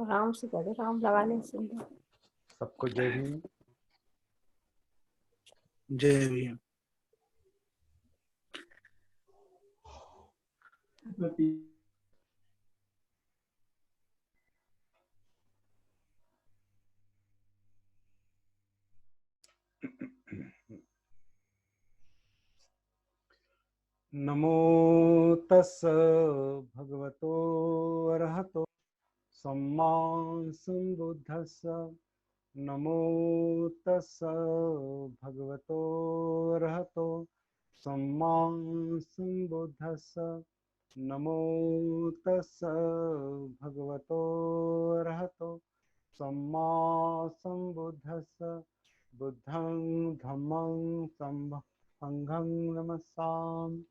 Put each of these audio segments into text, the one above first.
राम से पढ़ो, राम लगाने से। सबको जय भीम। जय भीम। नमो तस् भगवतो अरहतो सम्मा सम्बुद्धस्स। नमो तस् भगवतो अरहतो सम्मा सम्बुद्धस्स। नमो तस् भगवतो अरहतो सम्मा सम्बुद्धस्स। बुद्धं धम्मं संघं नमस्सामि।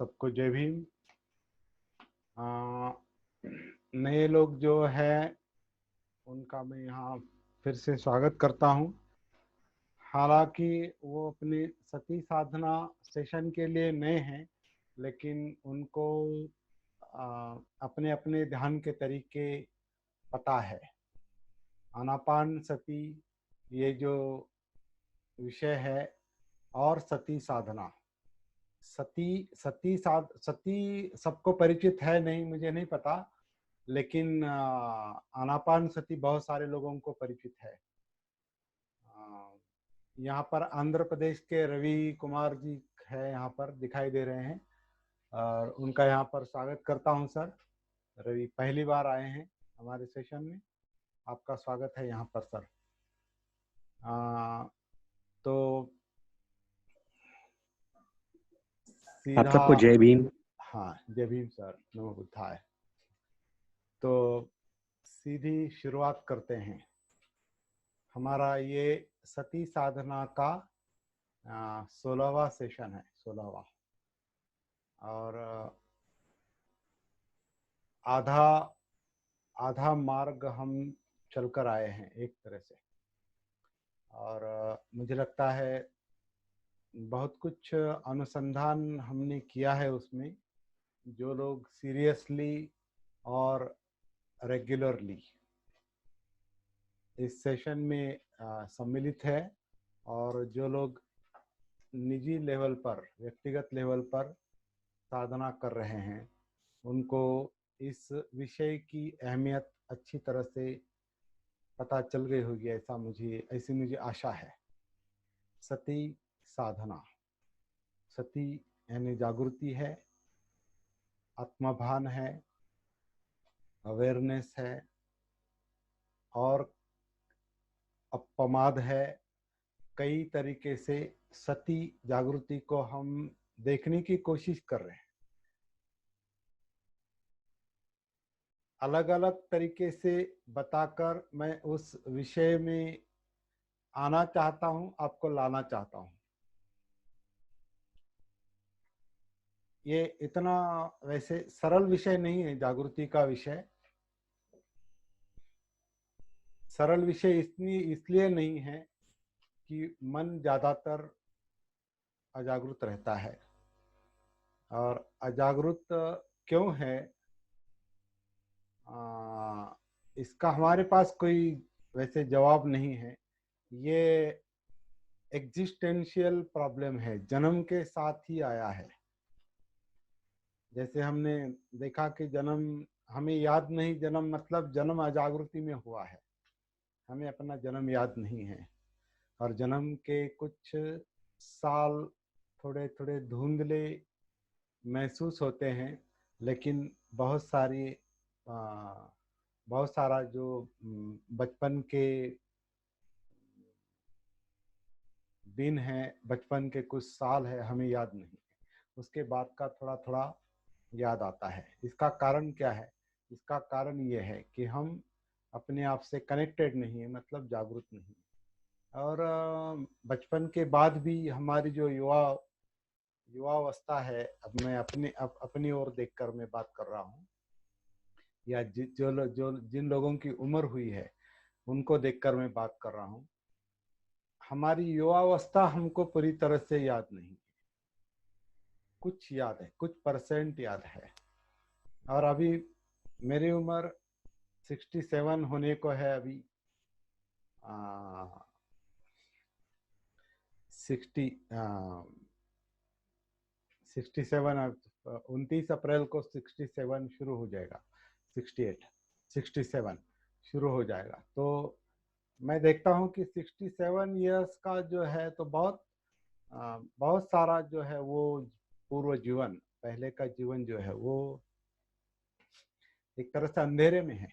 सबको जय भीम। नए लोग जो है उनका मैं यहाँ फिर से स्वागत करता हूँ। हालांकि वो अपने सती साधना सेशन के लिए नए हैं, लेकिन उनको अपने अपने ध्यान के तरीके पता है। आनापान सती ये जो विषय है और सती साधना, सती सबको परिचित है नहीं, मुझे नहीं पता, लेकिन आनापान सती बहुत सारे लोगों को परिचित है। यहाँ पर आंध्र प्रदेश के रवि कुमार जी है, यहाँ पर दिखाई दे रहे हैं और उनका यहाँ पर स्वागत करता हूँ। सर रवि पहली बार आए हैं हमारे सेशन में, आपका स्वागत है यहाँ पर सर। तो आप सबको जय भीम। हाँ जय भीम सर, नमो बुद्धाय। तो सीधी शुरुआत करते हैं। हमारा ये सती साधना का 16वां सेशन है, 16वां, और आधा मार्ग हम चलकर आए हैं एक तरह से। और मुझे लगता है बहुत कुछ अनुसंधान हमने किया है उसमें। जो लोग सीरियसली और रेगुलरली इस सेशन में सम्मिलित है और जो लोग निजी लेवल पर, व्यक्तिगत लेवल पर साधना कर रहे हैं, उनको इस विषय की अहमियत अच्छी तरह से पता चल गई होगी, ऐसी मुझे आशा है। सती साधना, सती यानी जागृति है, आत्मभान है, अवेयरनेस है और अपमाद है। कई तरीके से सती जागृति को हम देखने की कोशिश कर रहे हैं। अलग अलग तरीके से बताकर मैं उस विषय में आना चाहता हूं, आपको लाना चाहता हूं। ये इतना वैसे सरल विषय नहीं है जागृति का विषय। सरल विषय इसलिए नहीं है कि मन ज्यादातर अजागृत रहता है। और अजागृत क्यों है, इसका हमारे पास कोई वैसे जवाब नहीं है। ये एग्जिस्टेंशियल प्रॉब्लम है, जन्म के साथ ही आया है। जैसे हमने देखा कि जन्म हमें याद नहीं, जन्म मतलब जन्म अजागृति में हुआ है, हमें अपना जन्म याद नहीं है। और जन्म के कुछ साल थोड़े थोड़े धुंधले महसूस होते हैं, लेकिन बहुत सारा जो बचपन के दिन है, बचपन के कुछ साल है, हमें याद नहीं है। उसके बाद का थोड़ा थोड़ा याद आता है। इसका कारण क्या है? इसका कारण ये है कि हम अपने आप से कनेक्टेड नहीं है, मतलब जागरूक नहीं है। और बचपन के बाद भी हमारी जो युवावस्था है, अब मैं अपनी ओर देखकर मैं बात कर रहा हूँ, या जिन लोगों की उम्र हुई है उनको देखकर मैं बात कर रहा हूँ। हमारी युवावस्था हमको पूरी तरह से याद नहीं है, कुछ याद है, कुछ परसेंट याद है। और अभी मेरी उम्र 67 होने को है अभी। 67, 29 अप्रैल को 67 शुरू हो जाएगा। 68, 67 शुरू हो जाएगा। तो मैं देखता हूँ कि 67 इयर्स का जो है तो बहुत सारा जो है वो पूर्व जीवन, पहले का जीवन जो है वो एक तरह से अंधेरे में है।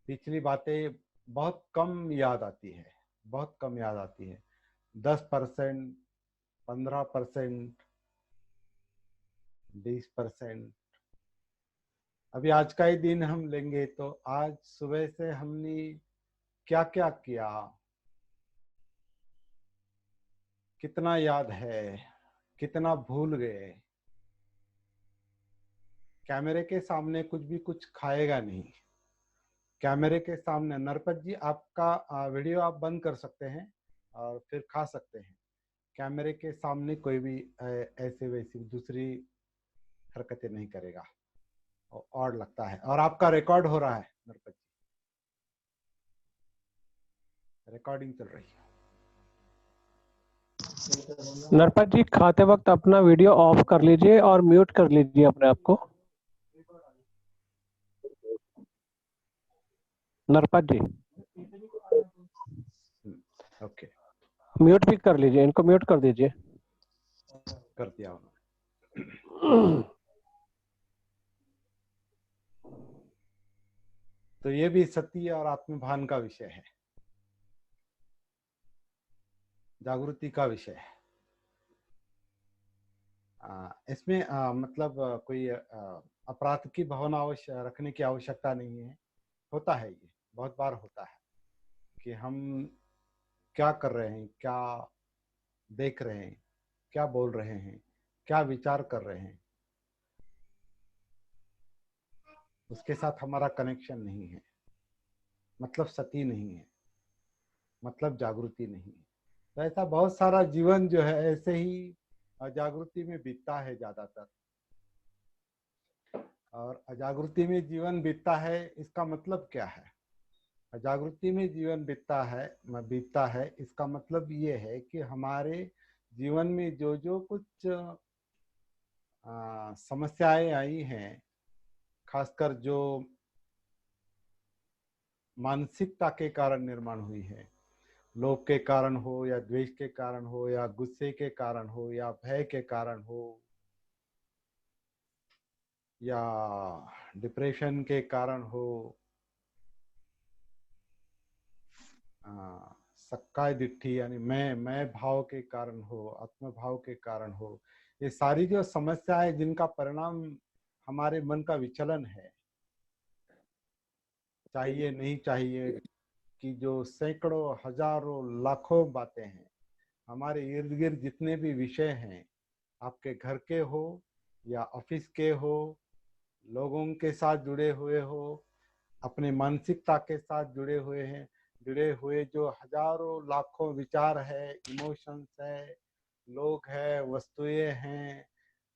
पिछली बातें बहुत कम याद आती है, बहुत कम याद आती है। 10%, 15%, 20%। अभी आज का ही दिन हम लेंगे तो आज सुबह से हमने क्या क्या किया, कितना याद है, कितना भूल गए। कैमरे के सामने कुछ खाएगा नहीं। कैमरे के सामने नरपत जी आपका वीडियो आप बंद कर सकते हैं और फिर खा सकते हैं। कैमरे के सामने कोई भी ऐसे वैसी दूसरी हरकतें नहीं करेगा, और लगता है। और आपका रिकॉर्ड हो रहा है नरपत जी, रिकॉर्डिंग चल रही है। नरपत जी खाते वक्त अपना वीडियो ऑफ कर लीजिए और म्यूट कर लीजिए अपने आप को। नरपत जी ओके, म्यूट भी कर लीजिए, इनको म्यूट कर दीजिए। कर दिया उन्होंने। तो ये भी सत्य और आत्मभान का विषय है, जागृति का विषय है। इसमें मतलब कोई अपराध की भावना रखने की आवश्यकता नहीं है। होता है, ये बहुत बार होता है कि हम क्या कर रहे हैं, क्या देख रहे हैं, क्या बोल रहे हैं, क्या विचार कर रहे हैं, उसके साथ हमारा कनेक्शन नहीं है, मतलब सती नहीं है, मतलब जागृति नहीं है। तो ऐसा बहुत सारा जीवन जो है ऐसे ही अजागृति में बीतता है ज्यादातर। और अजागृति में जीवन बीतता है, इसका मतलब क्या है? अजागृति में जीवन बीतता है इसका मतलब ये है कि हमारे जीवन में जो जो कुछ समस्याएं आई हैं, खासकर जो मानसिकता के कारण निर्माण हुई है, लोभ के कारण हो या द्वेष के कारण हो या गुस्से के कारण हो या भय के कारण हो या डिप्रेशन के कारण हो, सक्काय दिट्ठी यानी मैं भाव के कारण हो, आत्म भाव के कारण हो, ये सारी जो समस्याएं जिनका परिणाम हमारे मन का विचलन है, चाहिए नहीं चाहिए कि जो सैकड़ों हजारों लाखों बातें हैं, हमारे इर्द गिर्द जितने भी विषय हैं, आपके घर के हो या ऑफिस के हो, लोगों के साथ जुड़े हुए हो, अपने मानसिकता के साथ जुड़े हुए जो हजारों लाखों विचार है, इमोशंस है, लोग है, वस्तुएं हैं,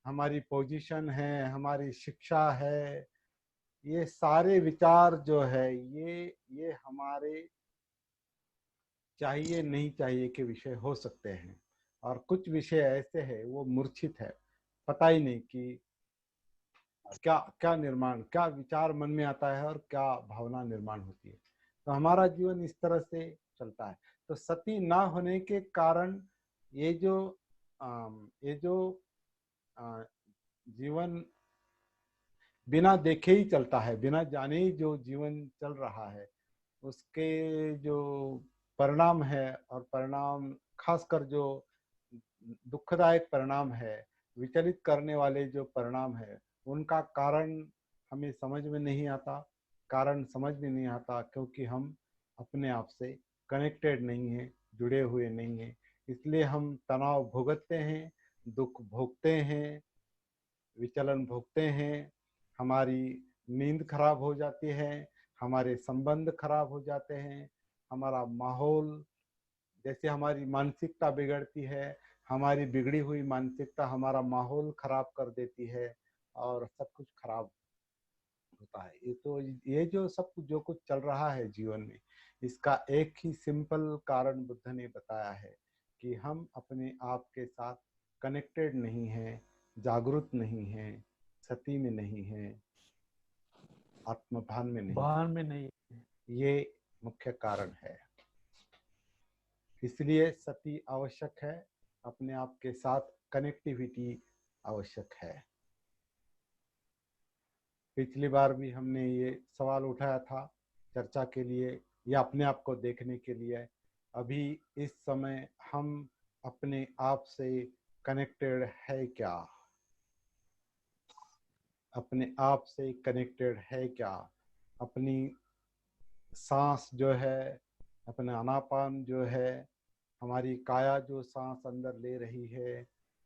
हमारी पोजीशन है, हमारी शिक्षा है, ये सारे विचार जो है ये हमारे चाहिए नहीं चाहिए के विषय हो सकते हैं। और कुछ विषय ऐसे हैं वो मूर्छित है, पता ही नहीं कि क्या क्या निर्माण, क्या विचार मन में आता है और क्या भावना निर्माण होती है। तो हमारा जीवन इस तरह से चलता है। तो सती ना होने के कारण ये जो जीवन बिना देखे ही चलता है, बिना जाने ही जो जीवन चल रहा है, उसके जो परिणाम है, और परिणाम खासकर जो दुखदायक परिणाम है, विचलित करने वाले जो परिणाम है, उनका कारण हमें समझ में नहीं आता। कारण समझ में नहीं आता क्योंकि हम अपने आप से कनेक्टेड नहीं हैं, जुड़े हुए नहीं हैं। इसलिए हम तनाव भुगतते हैं, दुख भोगते हैं, विचलन भोगते हैं, हमारी नींद खराब हो जाती है, हमारे संबंध खराब हो जाते हैं, हमारा माहौल जैसे हमारी मानसिकता बिगड़ती है, हमारी बिगड़ी हुई मानसिकता हमारा माहौल खराब कर देती है और सब कुछ खराब होता है। ये तो ये जो सब कुछ जो कुछ चल रहा है जीवन में, इसका एक ही सिंपल कारण बुद्ध ने बताया है कि हम अपने आप के साथ कनेक्टेड नहीं हैं, जागरूक नहीं हैं, सती में नहीं हैं, आत्मभान में नहीं। भान में नहीं। ये मुख्य कारण है। इसलिए सती आवश्यक है, अपने आप के साथ कनेक्टिविटी आवश्यक है। पिछली बार भी हमने ये सवाल उठाया था चर्चा के लिए या अपने आप को देखने के लिए। अभी इस समय हम अपने आप से कनेक्टेड है क्या? अपने आप से कनेक्टेड है क्या? अपनी सांस जो है, अपने आनापान जो है, हमारी काया जो सांस अंदर ले रही है,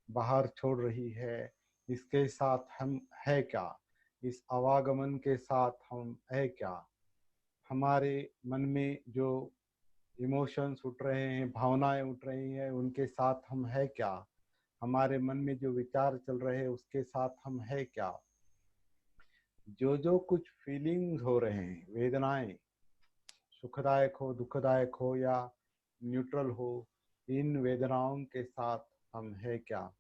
बाहर छोड़ रही है, इसके साथ हम है क्या? इस आवागमन के साथ हम है क्या? हमारे मन में जो इमोशंस उठ रहे हैं, भावनाएं उठ रही हैं, उनके साथ हम है क्या? हमारे मन में जो विचार चल रहे हैं उसके साथ हम है क्या? जो कुछ फीलिंग्स हो रहे हैं, वेदनाएं, सुखदायक हो, दुखदायक हो या न्यूट्रल हो, इन वेदनाओं के साथ हम है क्या?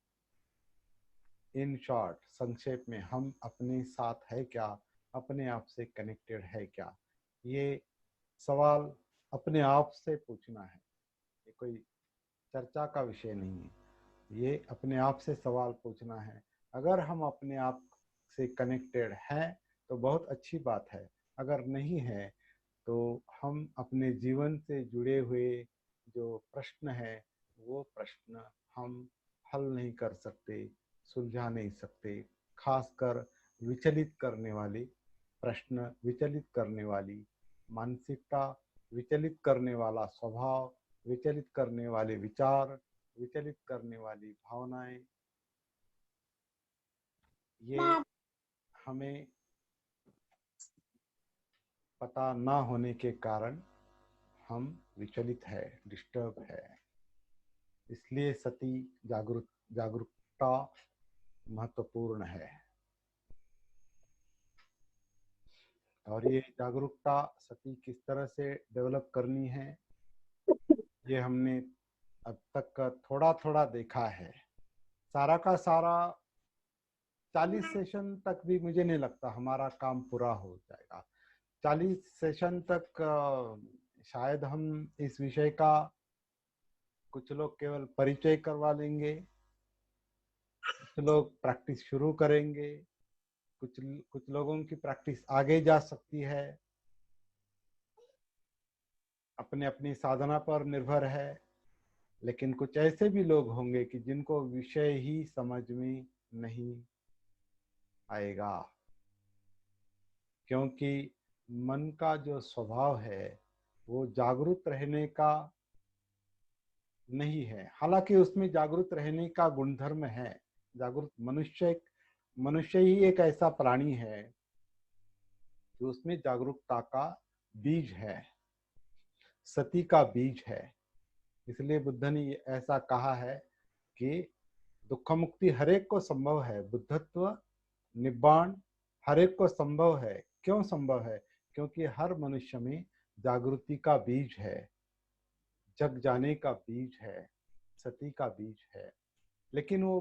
इन शॉर्ट, संक्षेप में, हम अपने साथ है क्या? अपने आप से कनेक्टेड है क्या? ये सवाल अपने आप से पूछना है। ये कोई चर्चा का विषय नहीं है, ये अपने आप से सवाल पूछना है। अगर हम अपने आप से कनेक्टेड हैं तो बहुत अच्छी बात है, अगर नहीं है तो हम अपने जीवन से जुड़े हुए जो प्रश्न है वो प्रश्न हम हल नहीं कर सकते, सुलझा नहीं सकते। खासकर विचलित करने वाले प्रश्न, विचलित करने वाली मानसिकता, विचलित करने वाला स्वभाव, विचलित करने वाले विचार, विचलित करने वाली भावनाएं, ये हमें पता ना होने के कारण हम विचलित है, डिस्टर्ब है। इसलिए सती जागरूकता महत्वपूर्ण है। और ये जागरूकता सती किस तरह से डेवलप करनी है, ये हमने अब तक थोड़ा थोड़ा देखा है। सारा का सारा 40 सेशन तक भी मुझे नहीं लगता हमारा काम पूरा हो जाएगा। 40 सेशन तक शायद हम इस विषय का कुछ लोग केवल परिचय करवा लेंगे, कुछ लोग प्रैक्टिस शुरू करेंगे, कुछ लोगों की प्रैक्टिस आगे जा सकती है, अपने अपनी साधना पर निर्भर है। लेकिन कुछ ऐसे भी लोग होंगे कि जिनको विषय ही समझ में नहीं आएगा, क्योंकि मन का जो स्वभाव है वो जागरूक रहने का नहीं है। हालांकि उसमें जागरूक रहने का गुणधर्म है। जागरूक मनुष्य ही एक ऐसा प्राणी है जो उसमें जागरूकता का बीज है, सती का बीज है। इसलिए बुद्ध ने ऐसा कहा है कि दुख मुक्ति हरेक को संभव है, बुद्धत्व निब्बाण हरेक को संभव है। क्यों संभव है? क्योंकि हर मनुष्य में जागृति का बीज है, जग जाने का बीज है, सती का बीज है। लेकिन वो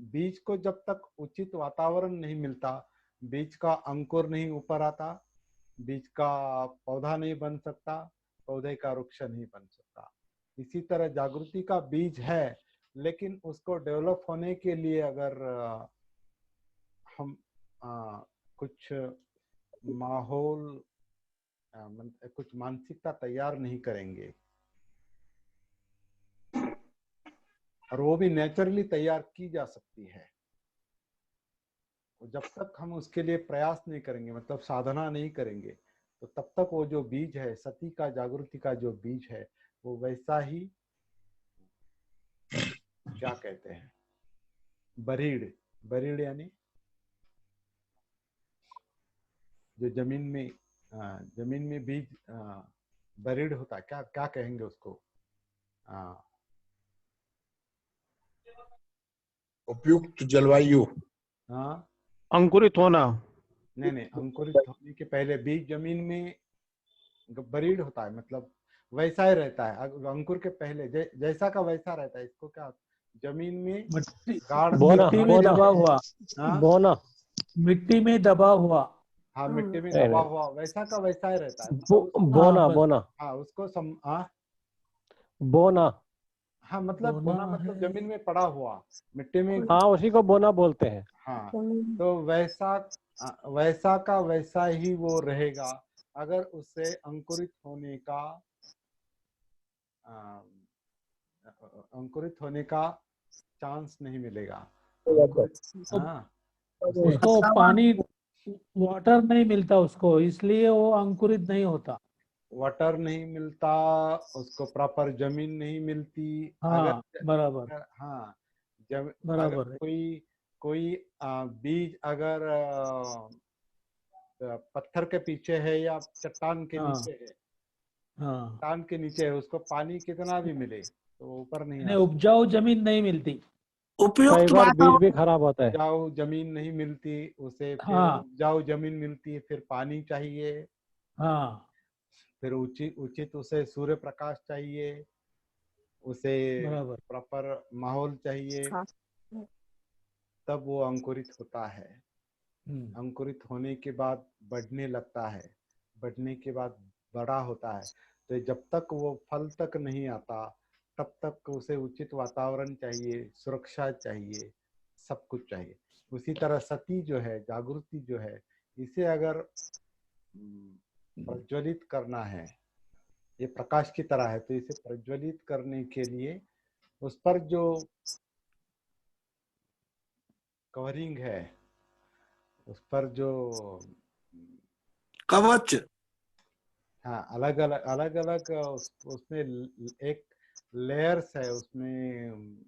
बीज को जब तक उचित वातावरण नहीं मिलता, बीज का अंकुर नहीं ऊपर आता, बीज का पौधा नहीं बन सकता, पौधे का वृक्ष नहीं बन सकता। इसी तरह जागृति का बीज है, लेकिन उसको डेवलप होने के लिए अगर हम कुछ माहौल, कुछ मानसिकता तैयार नहीं करेंगे, और वो भी नेचुरली तैयार की जा सकती है, जब तक हम उसके लिए प्रयास नहीं करेंगे, मतलब साधना नहीं करेंगे, तो तब तक वो जो बीज है, सती का, जागृति का जो बीज है, वो वैसा ही, क्या कहते हैं, बरीड यानी जो जमीन में बीज बरीड होता है, क्या क्या कहेंगे उसको, हाँ उपयुक्त जलवायु। हाँ। अंकुरित होना। नहीं नहीं, अंकुरित होने के पहले बीज जमीन में बरीड होता है, मतलब वैसा ही रहता है। अंकुर के पहले जैसा का वैसा रहता है। इसको क्या जमीन में मिट्टी गाड़ बोना मिट्टी में बोना दबा हुआ, हाँ बोना। मिट्टी में दबा हुआ। हाँ, मिट्टी में नहीं दबा नहीं, हुआ वैसा का वैसा ही रहता है, मतलब हाँ बोना बस बोना हाँ उसको हाँ बोना। हाँ, मतलब बोना बोना मतलब है। जमीन में पड़ा हुआ, मिट्टी में। हाँ, उसी को बोना बोलते हैं। हाँ, तो वैसा वैसा का वैसा ही वो रहेगा अगर उससे अंकुरित होने का आ, अंकुरित होने का चांस नहीं मिलेगा। अंकुरित, तो हाँ उसको पानी, वाटर नहीं मिलता उसको, इसलिए वो अंकुरित नहीं होता। वाटर नहीं मिलता उसको, प्रॉपर जमीन नहीं मिलती। अगर हाँ बराबर हाँ, जब अगर बराबर है। कोई बीज अगर पत्थर के पीछे है या चट्टान के हाँ नीचे है, हाँ, चट्टान के नीचे है, उसको पानी कितना भी मिले तो वो ऊपर नहीं यानी आता। उपजाऊ जमीन नहीं मिलती। कई उपयुक्त बार बीज भी वातावरण। खराब होता है। उपजाऊ जमीन नहीं मिलती उसे, फिर हाँ उपजाऊ जमीन मिलती है, फिर पानी चाहिए, हाँ फिर उचित उचित उसे सूर्य प्रकाश चाहिए, उसे बराबर। प्रॉपर माहौल चाहिए, हाँ। तब वो अंकुरित होता है। अंकुरित होने के बाद बढ़ने लगता है, बढ़ने के बाद बड़ा होता है। तो जब तक वो फल तक नहीं आता तब तक उसे उचित वातावरण चाहिए, सुरक्षा चाहिए, सब कुछ चाहिए। उसी तरह सती जो है, जागृति जो है, इसे अगर प्रज्वलित करना है, ये प्रकाश की तरह है, तो इसे प्रज्वलित करने के लिए उस पर जो कवरिंग है, उस पर जो कवच। हाँ, अलग अलग उसमें एक लेयर्स है उसमें,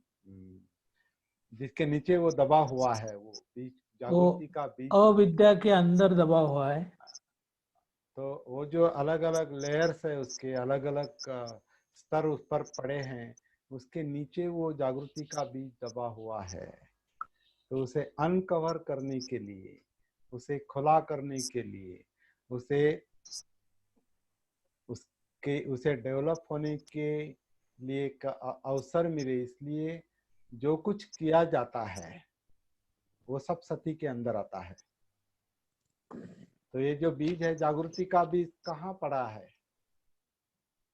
जिसके नीचे वो दबा हुआ है, वो बीज, वो जागृति का बीज जो, अविद्या के अंदर दबा हुआ है। तो वो जो अलग अलग लेयर्स है, उसके अलग अलग स्तर उस पर पड़े हैं, उसके नीचे वो जागृति का बीज दबा हुआ है। तो उसे अनकवर करने के लिए, उसे खुला करने के लिए, उसे उसे डेवलप होने के लिए एक अवसर मिले, इसलिए जो कुछ किया जाता है वो सब सती के अंदर आता है। तो ये जो बीज है, जागृति का बीज कहाँ पड़ा है?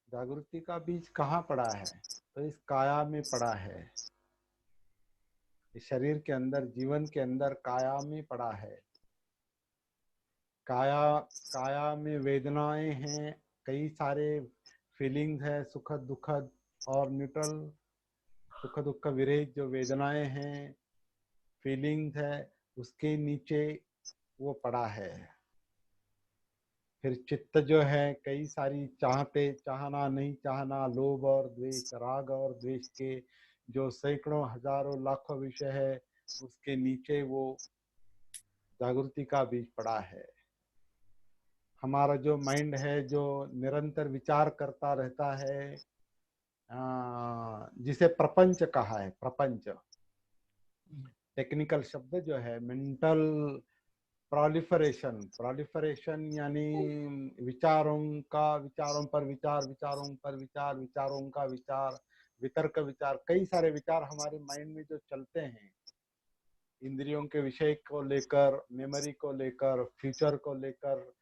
जागृति का बीज कहाँ पड़ा है? तो इस काया में पड़ा है, इस शरीर के अंदर, जीवन के अंदर काया में पड़ा है। काया काया में वेदनाएं हैं, कई सारे फीलिंग्स है, सुखद दुखद और न्यूट्रल, सुख दुख विरहित जो वेदनाएं हैं, फीलिंग्स है, उसके नीचे वो पड़ा है। फिर चित्त जो है, कई सारी चाहते, चाहना नहीं चाहना, लोभ और द्वेष, राग और द्वेष के जो सैकड़ों हजारों लाखों विषय है, उसके नीचे वो जागृति का बीज पड़ा है। हमारा जो माइंड है, जो निरंतर विचार करता रहता है, जिसे प्रपंच कहा है, प्रपंच टेक्निकल शब्द जो है, मेंटल प्रोलिफरेशन यानी विचारों पर विचार, विचारों पर विचार, विचारों का विचार, वितर्क विचार, कई सारे विचार हमारे माइंड में जो चलते हैं, इंद्रियों के विषय को लेकर, मेमोरी को लेकर, फ्यूचर को लेकर,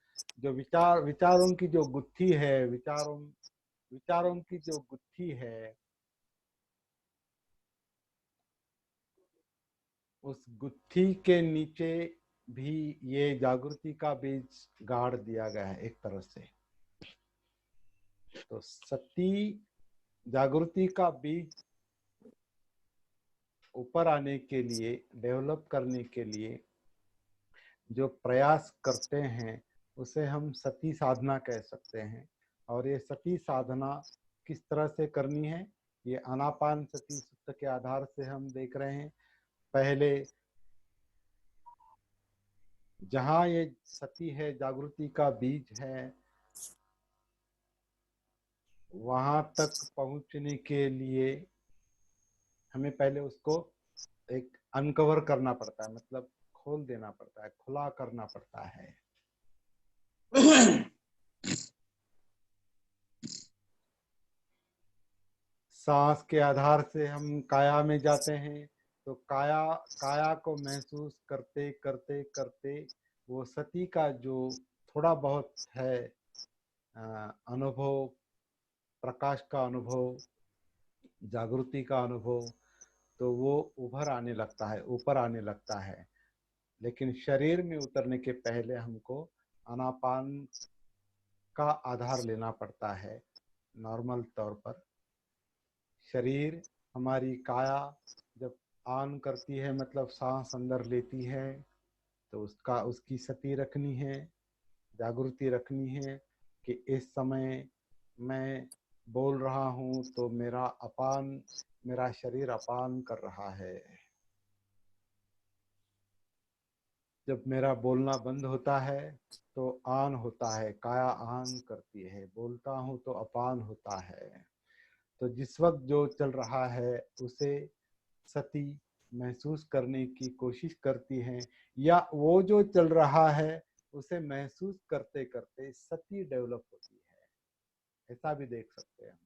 जो विचारों की जो गुत्थी है, विचारों की जो गुत्थी है, उस गुत्थी के नीचे भी ये जागृति का बीज गाड़ दिया गया है एक तरह से। तो सती जागृति का बीज ऊपर आने के लिए, डेवलप करने के लिए जो प्रयास करते हैं, उसे हम सती साधना कह सकते हैं। और ये सती साधना किस तरह से करनी है, ये आनापान सती सूत्र के आधार से हम देख रहे हैं। पहले जहां ये सती है, जागृति का बीज है, वहां तक पहुंचने के लिए हमें पहले उसको एक अनकवर करना पड़ता है, मतलब खोल देना पड़ता है, खुला करना पड़ता है। सांस के आधार से हम काया में जाते हैं, तो काया काया को महसूस करते करते करते वो सती का जो थोड़ा बहुत है अनुभव, प्रकाश का अनुभव, जागृति का अनुभव, तो वो उभर आने लगता है, ऊपर आने लगता है। लेकिन शरीर में उतरने के पहले हमको आनापान का आधार लेना पड़ता है। नॉर्मल तौर पर शरीर, हमारी काया जब ऑन करती है, मतलब सांस अंदर लेती है, तो उसकी सती रखनी है, जागृति रखनी है कि इस समय मैं बोल रहा हूँ तो मेरा शरीर अपान कर रहा है। जब मेरा बोलना बंद होता है तो आन होता है, काया आन करती है, बोलता हूँ तो अपान होता है। तो जिस वक्त जो चल रहा है उसे सती महसूस करने की कोशिश करती है, या वो जो चल रहा है उसे महसूस करते करते सती डेवलप होती है। ऐसा भी देख सकते हैं।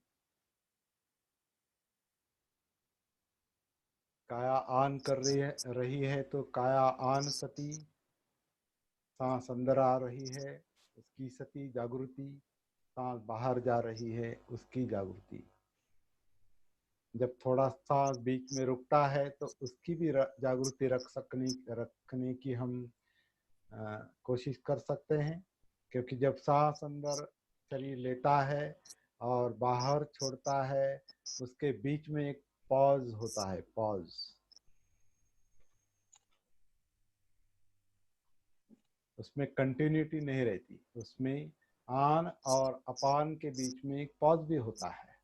काया आन कर रही है तो काया आन सती, सांस अंदर आ रही है उसकी सती जागृति, सांस बाहर जा रही है उसकी जागृति। जब थोड़ा सा बीच में रुकता है तो उसकी भी जागृति रखने की हम कोशिश कर सकते हैं, क्योंकि जब सांस अंदर शरीर लेता है और बाहर छोड़ता है, उसके बीच में एक पॉज होता है, पॉज। उसमें कंटिन्यूटी नहीं रहती, उसमें आन और अपान के बीच में एक पॉज भी होता है।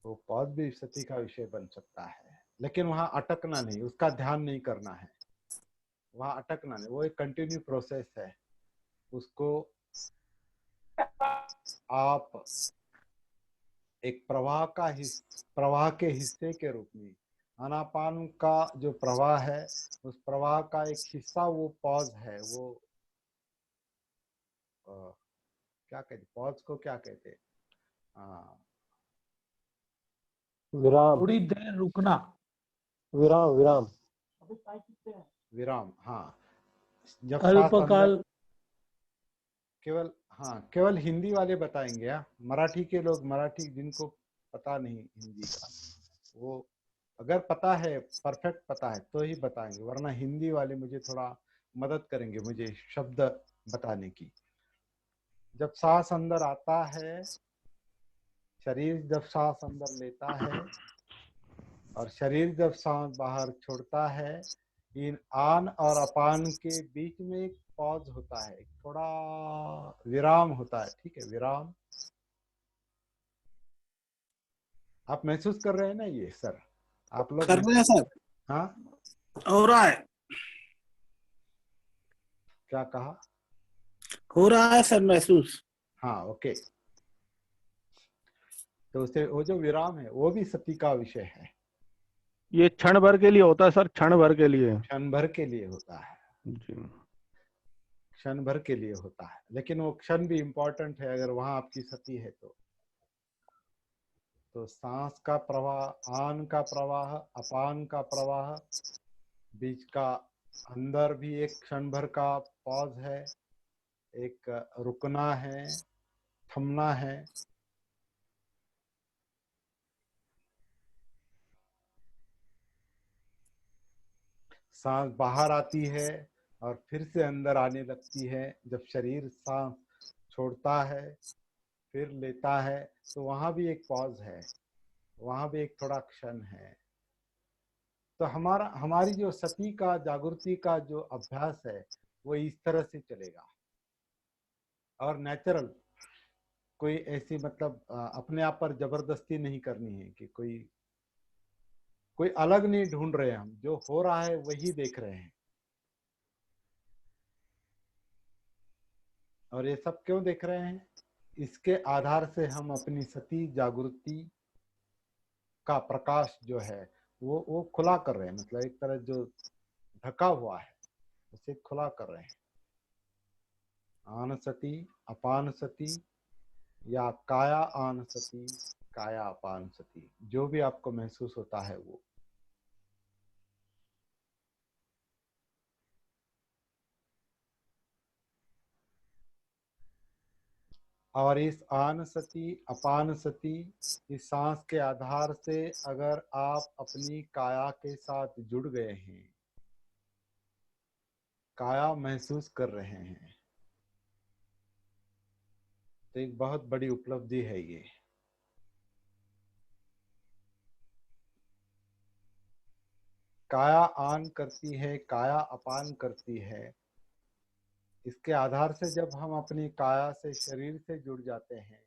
तो पॉज भी सती का विषय बन सकता है, लेकिन वहां अटकना नहीं, उसका ध्यान नहीं करना है, वहां अटकना नहीं, वो एक कंटिन्यू प्रोसेस है। उसको आप एक प्रवाह के हिस्से के रूप में, आनापान का जो प्रवाह है उस प्रवाह का एक हिस्सा वो पॉज है। वो क्या कहते, पॉज को क्या कहते, विराम, थोड़ी देर रुकना, विराम, विराम। विराम। हाँ, जब सांस अल्पकाल। अंदर केवल हिंदी वाले बताएंगे। मराठी के लोग, मराठी जिनको पता नहीं हिंदी का, वो अगर पता है, परफेक्ट पता है तो ही बताएंगे, वरना हिंदी वाले मुझे थोड़ा मदद करेंगे मुझे शब्द बताने की। जब सांस अंदर आता है, शरीर जब सांस अंदर लेता है और शरीर जब सांस बाहर छोड़ता है, इन आन और अपान के बीच में एक पॉज होता है, थोड़ा विराम होता है। ठीक है, विराम। आप महसूस कर रहे हैं ना ये सर? आप लोग कर रहे हैं सर, हाँ, हो रहा है, क्या कहा? हो रहा है सर महसूस। हाँ, ओके। तो उसे वो जो विराम है वो भी सती का विषय है। ये क्षण भर के लिए होता है सर, क्षण भर के लिए। क्षण भर के लिए होता है, जी। क्षण भर के लिए होता है, लेकिन वो क्षण भी इम्पोर्टेंट है अगर वहां आपकी सती है तो सांस का प्रवाह, आन का प्रवाह, अपान का प्रवाह, बीच का अंदर भी एक क्षण भर का पॉज है, एक रुकना है, थमना है। सांस बाहर आती है और फिर से अंदर आने लगती है। जब शरीर सांस छोड़ता है फिर लेता है, तो वहां भी एक पॉज है, वहां भी एक थोड़ा क्षण है। तो हमारी जो सती का, जागृति का जो अभ्यास है वो इस तरह से चलेगा, और नेचुरल, कोई ऐसी मतलब अपने आप पर जबरदस्ती नहीं करनी है कि कोई अलग नहीं ढूंढ रहे हैं, हम जो हो रहा है वही देख रहे हैं। और ये सब क्यों देख रहे हैं? इसके आधार से हम अपनी सती जागृति का प्रकाश जो है वो खुला कर रहे हैं। मतलब एक तरह जो ढका हुआ है उसे खुला कर रहे हैं। आन सती, अपान सती, या काया आन सती, काया अपान सती, जो भी आपको महसूस होता है वो। और इस आन सती, अपान सती, इस सांस के आधार से अगर आप अपनी काया के साथ जुड़ गए हैं, काया महसूस कर रहे हैं, तो एक बहुत बड़ी उपलब्धि है ये। काया आन करती है, काया अपान करती है। इसके आधार से जब हम अपनी काया से, शरीर से जुड़ जाते हैं,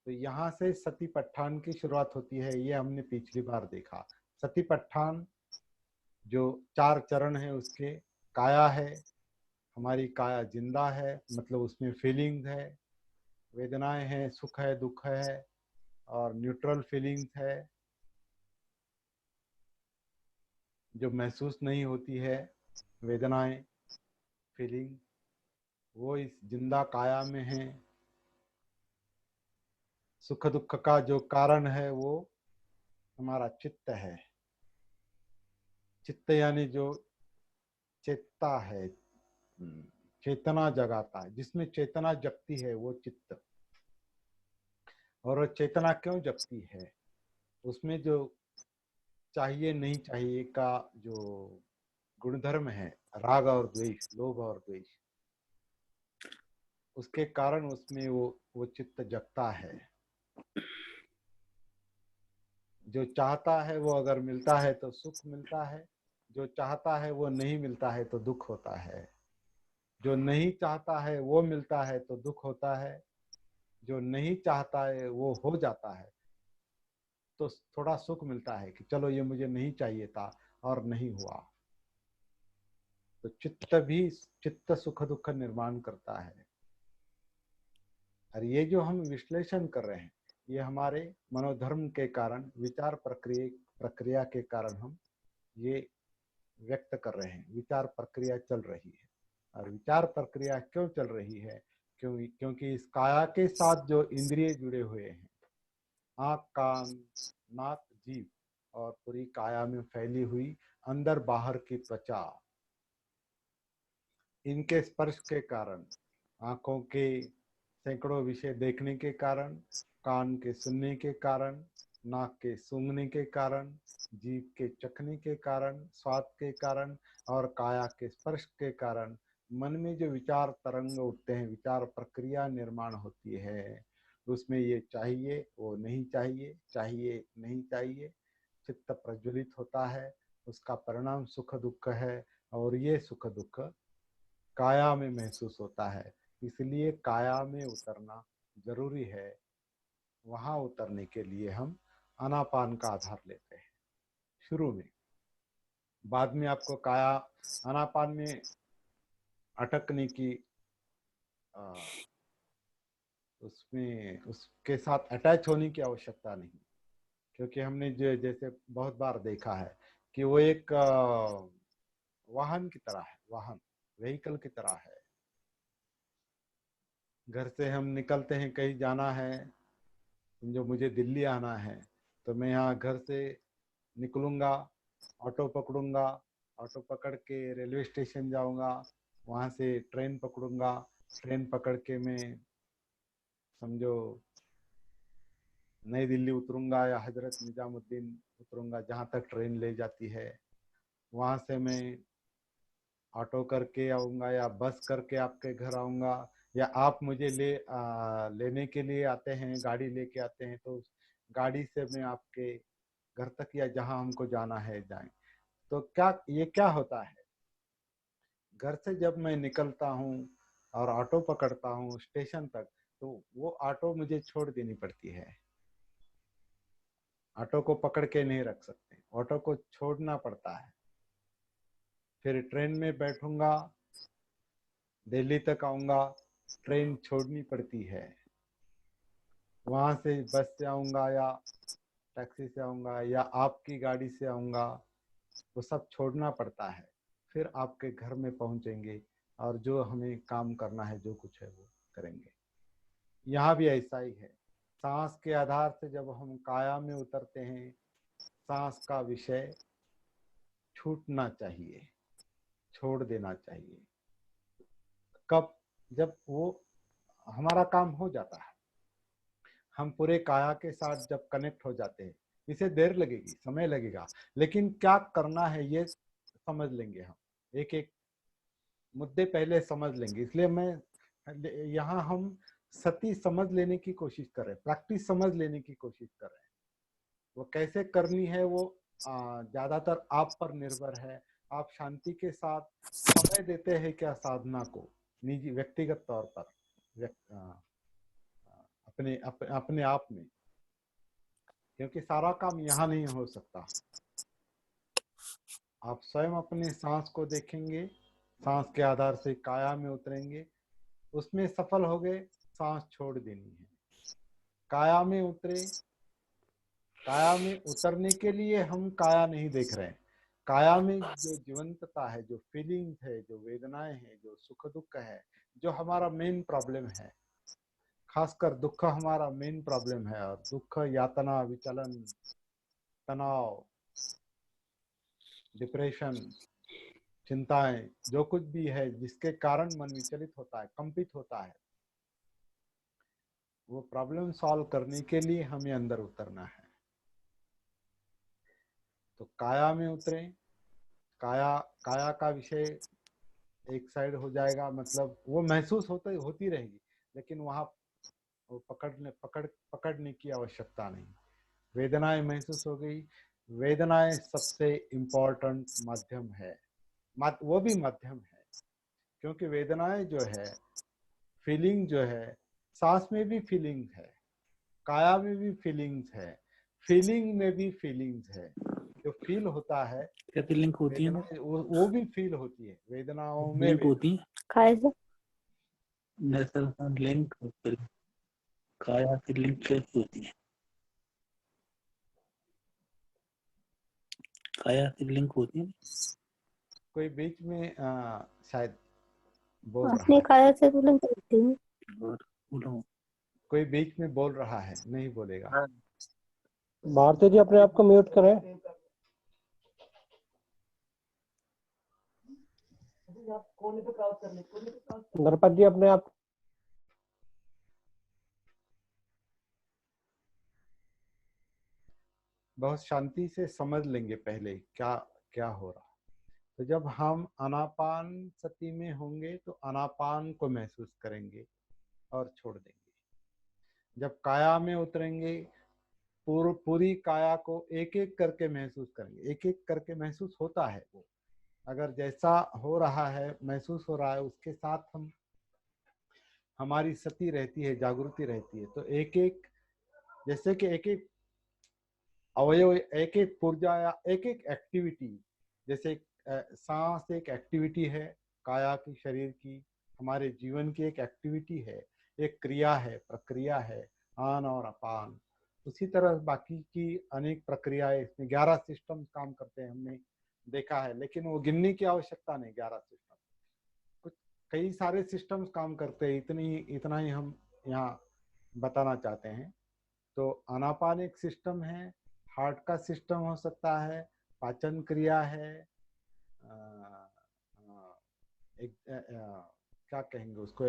तो यहाँ से सतीपट्ठान की शुरुआत होती है। ये हमने पिछली बार देखा। सतीपट्ठान जो 4 चरण है उसके, काया है, हमारी काया जिंदा है, मतलब उसमें फीलिंग्स है, वेदनाएं हैं, सुख है, दुख है, और न्यूट्रल फीलिंग्स है जो महसूस नहीं होती है। वेदनाएं, फीलिंग, वो इस जिंदा काया में है। सुख दुख का जो कारण है वो हमारा चित्त है। चित्त यानी जो चेतता है, चेतना जगाता है, जिसमें चेतना जगती है वो चित्त। और वो चेतना क्यों जगती है? उसमें जो चाहिए नहीं चाहिए का जो गुणधर्म है, राग और द्वेष, लोभ और द्वेष, उसके कारण उसमें वो चित्त जगता है। जो चाहता है वो अगर मिलता है तो सुख मिलता है, जो चाहता है वो नहीं मिलता है तो दुख होता है। जो नहीं चाहता है वो मिलता है तो दुख होता है, जो नहीं चाहता है वो हो जाता है तो थोड़ा सुख मिलता है कि चलो ये मुझे नहीं चाहिए था और नहीं हुआ। तो चित्त सुख दुख निर्माण करता है। और ये जो हम विश्लेषण कर रहे हैं, ये हमारे मनोधर्म के कारण, विचार प्रक्रिया के कारण हम ये व्यक्त कर रहे हैं। विचार प्रक्रिया चल रही है। और विचार प्रक्रिया क्यों चल रही है? क्योंकि इस काया के साथ जो इंद्रिय जुड़े हुए हैं, आँख, कान, नाक, जीभ और पूरी काया में फैली हुई अंदर बाहर की त्वचा, इनके स्पर्श के कारण, आंखों के सैकड़ों विषय देखने के कारण, कान के सुनने के कारण, नाक के सूंघने के कारण, जीभ के चखने के कारण, स्वाद के कारण और काया के स्पर्श के कारण मन में जो विचार तरंग उठते हैं, विचार प्रक्रिया निर्माण होती है। उसमें ये चाहिए, वो नहीं चाहिए, चाहिए नहीं चाहिए, चित्त प्रज्वलित होता है। उसका परिणाम सुख दुख है। और ये सुख दुख काया में महसूस होता है। इसलिए काया में उतरना जरूरी है। वहां उतरने के लिए हम आनापान का आधार लेते हैं शुरू में। बाद में आपको काया आनापान में अटकने की उसमें उसके साथ अटैच होने की आवश्यकता नहीं, क्योंकि हमने जो जैसे बहुत बार देखा है कि वो एक वाहन की तरह है, वाहन, व्हीकल की तरह है। घर से हम निकलते हैं, कहीं जाना है, समझो मुझे दिल्ली आना है, तो मैं यहाँ घर से निकलूंगा, ऑटो पकड़ूंगा, ऑटो पकड़ के रेलवे स्टेशन जाऊंगा, वहाँ से ट्रेन पकड़ूंगा, ट्रेन पकड़ के मैं समझो नई दिल्ली उतरूंगा या हजरत निजामुद्दीन उतरूंगा, जहाँ तक ट्रेन ले जाती है। वहाँ से मैं ऑटो करके आऊँगा या बस करके आपके घर आऊँगा, या आप मुझे लेने के लिए आते हैं, गाड़ी लेके आते हैं, तो उस गाड़ी से मैं आपके घर तक या जहाँ हमको जाना है जाएं। तो क्या होता है, घर से जब मैं निकलता हूँ और ऑटो पकड़ता हूँ स्टेशन तक, तो वो ऑटो मुझे छोड़ देनी पड़ती है। ऑटो को पकड़ के नहीं रख सकते, ऑटो को छोड़ना पड़ता है। फिर ट्रेन में बैठूंगा, दिल्ली तक आऊंगा, ट्रेन छोड़नी पड़ती है, वहां से बस से आऊंगा या टैक्सी से आऊंगा या आपकी गाड़ी से आऊंगा, वो सब छोड़ना पड़ता है। फिर आपके घर में पहुंचेंगे और जो हमें काम करना है, जो कुछ है वो करेंगे। यहाँ भी ऐसा ही है। सांस के आधार से जब हम काया में उतरते हैं, सांस का विषय छूटना चाहिए, छोड़ देना चाहिए। कब? जब वो हमारा काम हो जाता है, हम पूरे काया के साथ जब कनेक्ट हो जाते हैं। इसे देर लगेगी, समय लगेगा, लेकिन क्या करना है ये समझ लेंगे हम। एक एक मुद्दे पहले समझ लेंगे। इसलिए मैं यहाँ हम सती समझ लेने की कोशिश कर रहे हैं, प्रैक्टिस समझ लेने की कोशिश कर रहे हैं। वो कैसे करनी है वो ज्यादातर आप पर निर्भर है। आप शांति के साथ समय देते हैं क्या साधना को, निजी व्यक्तिगत तौर पर, अपने आप में? क्योंकि सारा काम यहाँ नहीं हो सकता। आप स्वयं अपने सांस को देखेंगे, सांस के आधार से काया में उतरेंगे, उसमें सफल हो गए, सांस छोड़ देनी है। काया में उतरे, काया में उतरने के लिए हम काया नहीं देख रहे हैं। काया में जो जीवंतता है, जो फीलिंग्स है, जो वेदनाएं हैं, जो सुख दुख है, जो हमारा मेन प्रॉब्लम है, खासकर दुख हमारा मेन प्रॉब्लम है। और दुख, यातना, विचलन, तनाव, डिप्रेशन, चिंताएं, जो कुछ भी है जिसके कारण मन विचलित होता है, कंपित होता है, वो प्रॉब्लम सॉल्व करने के लिए हमें अंदर उतरना है। तो काया में उतरे, काया का विषय एक साइड हो जाएगा, मतलब वो महसूस होती रहेगी, लेकिन वहां वो पकड़ने की आवश्यकता नहीं। वेदनाएं महसूस हो गई, वेदनाएं सबसे इम्पोर्टेंट माध्यम है, वो भी माध्यम है, क्योंकि वेदनाएं जो है, फीलिंग जो है, सांस में भी फीलिंग्स है, काया में भी फीलिंग्स है, फीलिंग में भी फीलिंग्स है। जो फील होता है, क्या लिंक होती है? वो भी फील होती है, वेदनाओं में लिंक होती है। कैसे? लिंक काया की लिंक कैसे होती है? काया की लिंक होती है। कोई बीच में शायद बोल रहा अपने है, काया से तुलना करती हूँ। बोलो। कोई बीच में बोल रहा है, नहीं बोलेगा। भारती जी अपने आप को म्यूट करें। नरपत जी अपने आप बहुत शांति से समझ लेंगे पहले क्या क्या हो रहा है। तो जब हम आनापान सती में होंगे तो आनापान को महसूस करेंगे और छोड़ देंगे। जब काया में उतरेंगे, पूरी काया को एक एक करके महसूस करेंगे। एक एक करके महसूस होता है वो, अगर जैसा हो रहा है, महसूस हो रहा है, उसके साथ हमारी सती रहती है, जागृति रहती है। तो एक एक, जैसे कि एक एक अवयव, एक एक पुर्जा या एक एक एक्टिविटी, जैसे सांस एक एक्टिविटी है काया की, शरीर की, हमारे जीवन की एक एक्टिविटी है, एक क्रिया है, प्रक्रिया है, आन और अपान। उसी तरह बाकी की अनेक प्रक्रियाएं, इसमें 11 सिस्टम काम करते हैं, हमने देखा है, लेकिन वो गिनने की आवश्यकता नहीं। 11 सिस्टम, कुछ कई सारे सिस्टम्स काम करते हैं, इतना ही हम यहाँ बताना चाहते हैं। तो आनापान एक सिस्टम है, हार्ट का सिस्टम हो सकता है, पाचन क्रिया है, एक क्या कहेंगे उसको,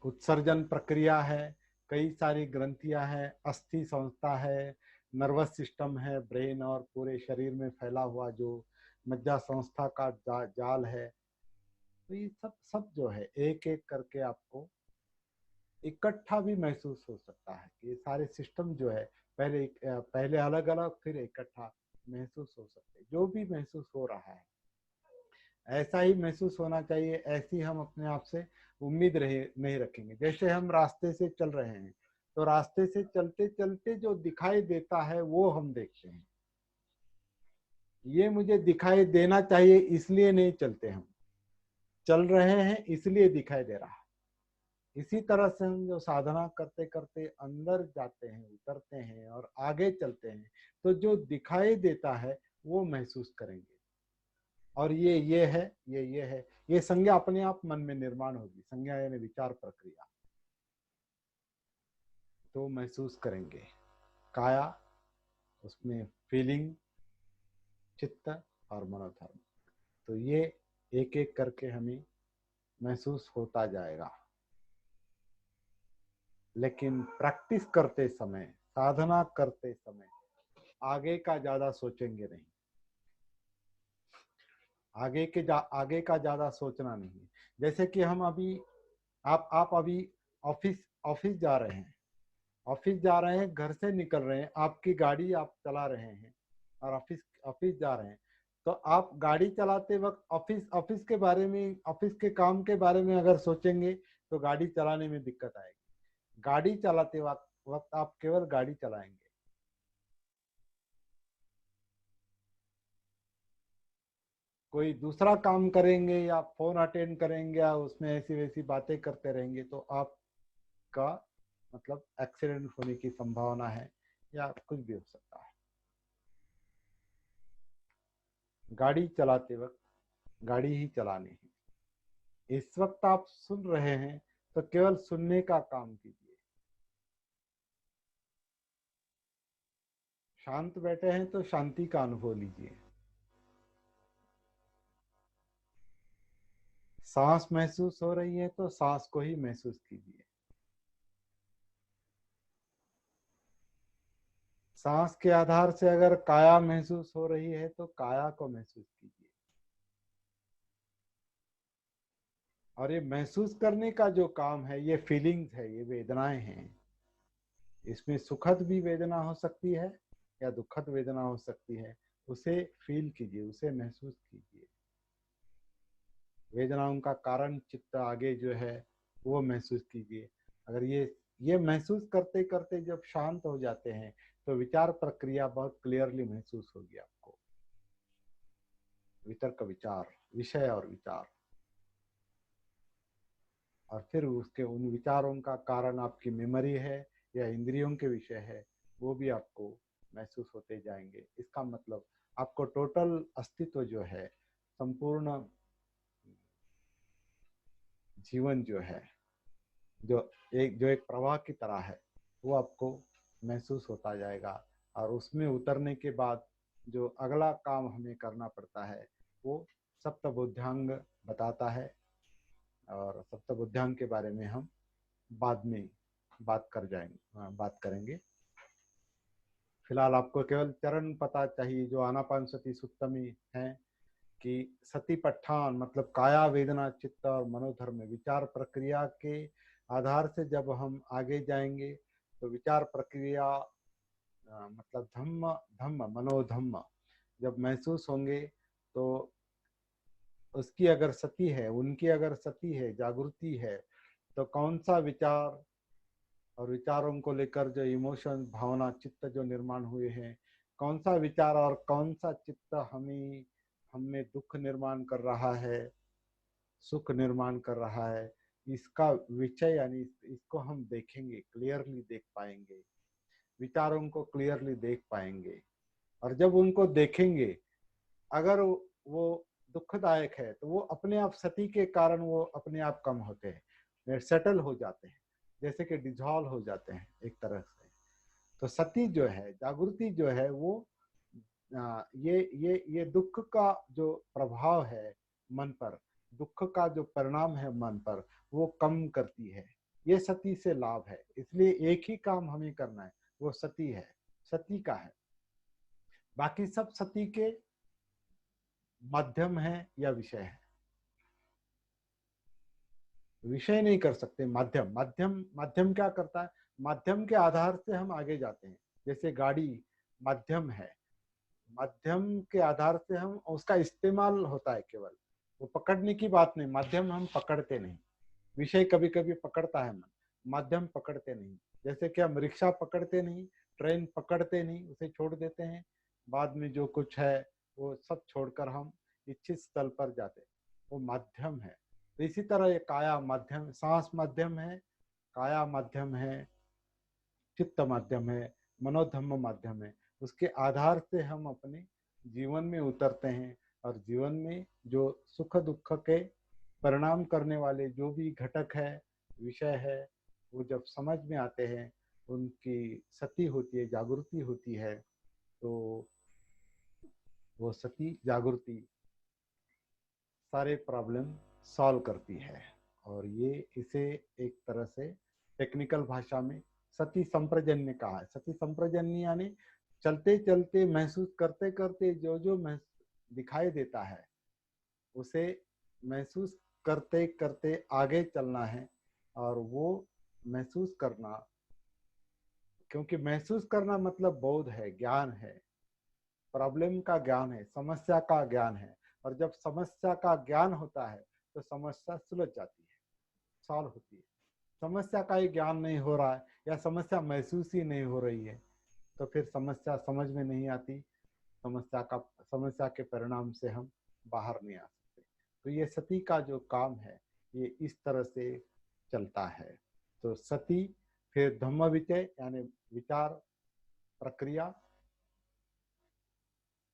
उत्सर्जन प्रक्रिया है, कई सारी ग्रंथियां हैं, अस्थि संस्था है, नर्वस सिस्टम है, ब्रेन और पूरे शरीर में फैला हुआ जो मज्जा संस्था का जाल है। तो ये सब जो है एक एक करके आपको इकट्ठा भी महसूस हो सकता है कि ये सारे सिस्टम जो है पहले अलग अलग, फिर इकट्ठा महसूस हो सकते हैं। जो भी महसूस हो रहा है ऐसा ही महसूस होना चाहिए, ऐसी हम अपने आप से उम्मीद नहीं रखेंगे। जैसे हम रास्ते से चल रहे हैं, तो रास्ते से चलते चलते जो दिखाई देता है वो हम देखते हैं। ये मुझे दिखाई देना चाहिए इसलिए नहीं चलते, हम चल रहे हैं इसलिए दिखाई दे रहा है। इसी तरह से हम जो साधना करते करते अंदर जाते हैं, उतरते हैं और आगे चलते हैं, तो जो दिखाई देता है वो महसूस करेंगे। और ये है, ये है, ये संज्ञा अपने आप मन में निर्माण होगी। संज्ञा यानी विचार प्रक्रिया, तो महसूस करेंगे। काया, उसमें फीलिंग, चित्त और मनोधर्म, तो ये एक एक करके हमें महसूस होता जाएगा। लेकिन प्रैक्टिस करते समय, साधना करते समय आगे का ज्यादा सोचेंगे नहीं। आगे का ज्यादा सोचना नहीं। जैसे कि हम अभी आप अभी ऑफिस जा रहे हैं, घर से निकल रहे हैं, आपकी गाड़ी आप चला रहे हैं और ऑफिस जा रहे हैं, तो आप गाड़ी चलाते वक्त ऑफिस के बारे में, ऑफिस के काम के बारे में अगर सोचेंगे तो गाड़ी चलाने में दिक्कत आएगी। गाड़ी चलाते वक्त आप केवल गाड़ी चलाएंगे। कोई दूसरा काम करेंगे या फोन अटेंड करेंगे या उसमें ऐसी वैसी बातें करते रहेंगे तो आपका मतलब एक्सीडेंट होने की संभावना है या कुछ भी हो सकता है। गाड़ी चलाते वक्त गाड़ी ही चलानी है। इस वक्त आप सुन रहे हैं तो केवल सुनने का काम कीजिए। शांत बैठे हैं तो शांति का अनुभव लीजिए। सांस महसूस हो रही है तो सांस को ही महसूस कीजिए। सांस के आधार से अगर काया महसूस हो रही है तो काया को महसूस कीजिए। और ये महसूस करने का जो काम है, ये फीलिंग्स है, ये वेदनाएं हैं। इसमें सुखद भी वेदना हो सकती है या दुखद वेदना हो सकती है। उसे फील कीजिए, उसे महसूस कीजिए। वेदनाओं का कारण चित्त आगे जो है वो महसूस कीजिए। अगर ये महसूस करते करते जब शांत हो जाते हैं तो विचार प्रक्रिया बहुत क्लियरली महसूस होगी आपको। वितर्क, विचार, विषय और विचार, और फिर उसके उन विचारों का कारण आपकी मेमोरी है या इंद्रियों के विषय है, वो भी आपको महसूस होते जाएंगे। इसका मतलब आपको टोटल अस्तित्व जो है, संपूर्ण जीवन जो है, जो एक प्रवाह की तरह है, वो आपको महसूस होता जाएगा। और उसमें उतरने के बाद जो अगला काम हमें करना पड़ता है वो सप्तबोधांग बताता है। और सप्तबोधांग के बारे में हम बाद में बात करेंगे। फिलहाल आपको केवल चरण पता चाहिए जो आनापानसति सूत्र में है कि सतिपट्ठान मतलब काया, वेदना, चित्त और मनोधर्म विचार प्रक्रिया के आधार से जब हम आगे जाएंगे तो विचार प्रक्रिया मतलब धम्म मनोधम्म जब महसूस होंगे तो उसकी अगर सती है, उनकी अगर सती है, जागृति है, तो कौन सा विचार और विचारों को लेकर जो इमोशन, भावना, चित्त जो निर्माण हुए हैं, कौन सा विचार और कौन सा चित्त हमें दुख निर्माण कर रहा है, सुख निर्माण कर रहा है, इसका विषय यानी इसको हम देखेंगे, क्लियरली देख पाएंगे, विचारों को क्लियरली देख पाएंगे। और जब उनको देखेंगे, अगर वो दुखदायक है तो वो अपने आप सती के कारण वो अपने आप कम होते हैं, सेटल हो जाते हैं, जैसे कि डिजॉल्व हो जाते हैं एक तरह से। तो सती जो है, जागृति जो है, वो ये दुख का जो प्रभाव है मन पर, दुख का जो परिणाम है मन पर, वो कम करती है। ये सती से लाभ है। इसलिए एक ही काम हमें करना है, वो सती है, सती का है। बाकी सब सती के माध्यम है या विषय है। विषय नहीं कर सकते, माध्यम क्या करता है? माध्यम के आधार से हम आगे जाते हैं। जैसे गाड़ी माध्यम है, माध्यम के आधार से हम उसका इस्तेमाल होता है केवल, वो पकड़ने की बात नहीं। माध्यम हम पकड़ते नहीं, विषय कभी कभी पकड़ता है मन, माध्यम पकड़ते नहीं। जैसे कि हम रिक्शा पकड़ते नहीं, ट्रेन पकड़ते नहीं, उसे छोड़ देते हैं, बाद में जो कुछ है वो सब छोड़कर हम इच्छित स्थल पर जाते हैं, वो माध्यम है। तो इसी तरह ये काया माध्यम, सांस माध्यम है, काया माध्यम है, चित्त माध्यम है, मनोधम्म माध्यम है। उसके आधार से हम अपने जीवन में उतरते हैं और जीवन में जो सुख दुख के परिणाम करने वाले जो भी घटक है, विषय है, वो जब समझ में आते हैं, उनकी सती होती है, जागृति होती है, तो वो सती जागृति सारे प्रॉब्लम सॉल्व करती है। और ये इसे एक तरह से टेक्निकल भाषा में सती संप्रजन्य कहा है। सती संप्रजन्य यानी चलते चलते, महसूस करते करते जो जो दिखाई देता है उसे महसूस करते करते आगे चलना है। और वो महसूस करना, क्योंकि महसूस करना मतलब बोध है, ज्ञान है, प्रॉब्लम का ज्ञान है, समस्या का ज्ञान है। और जब समस्या का ज्ञान होता है तो समस्या सुलझ जाती है, सॉल्व होती है। समस्या का ही ज्ञान नहीं हो रहा है या समस्या महसूस ही नहीं हो रही है तो फिर समस्या समझ में नहीं आती, समस्या के परिणाम से हम बाहर नहीं आ सकते। तो ये सती का जो काम है ये इस तरह से चलता है। तो सती, फिर धम्म विचय यानी विचार प्रक्रिया,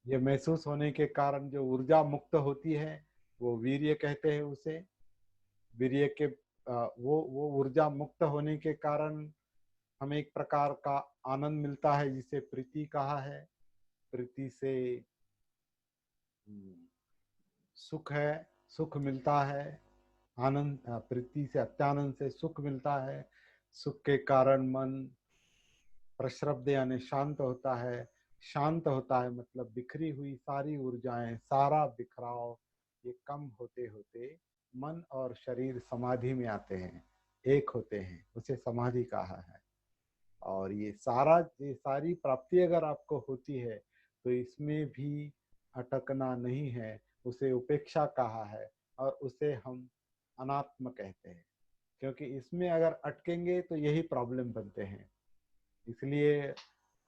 ये महसूस होने के कारण जो ऊर्जा मुक्त होती है वो वीर्य कहते हैं उसे। वीर्य के वो ऊर्जा मुक्त होने के कारण हमें एक प्रकार का आनंद मिलता है जिसे प्रीति कहा है। प्रीति से सुख है, सुख मिलता है, आनंद, प्रीति से अत्यानंद से सुख मिलता है। सुख के कारण मन प्रश्रब्ध यानी शांत होता है। शांत होता है मतलब बिखरी हुई सारी ऊर्जाएं, सारा बिखराव ये कम होते होते मन और शरीर समाधि में आते हैं, एक होते हैं, उसे समाधि कहा है। और ये सारी प्राप्ति अगर आपको होती है तो इसमें भी अटकना नहीं है, उसे उपेक्षा कहा है और उसे हम अनात्म कहते हैं। क्योंकि इसमें अगर अटकेंगे तो यही प्रॉब्लम बनते हैं। इसलिए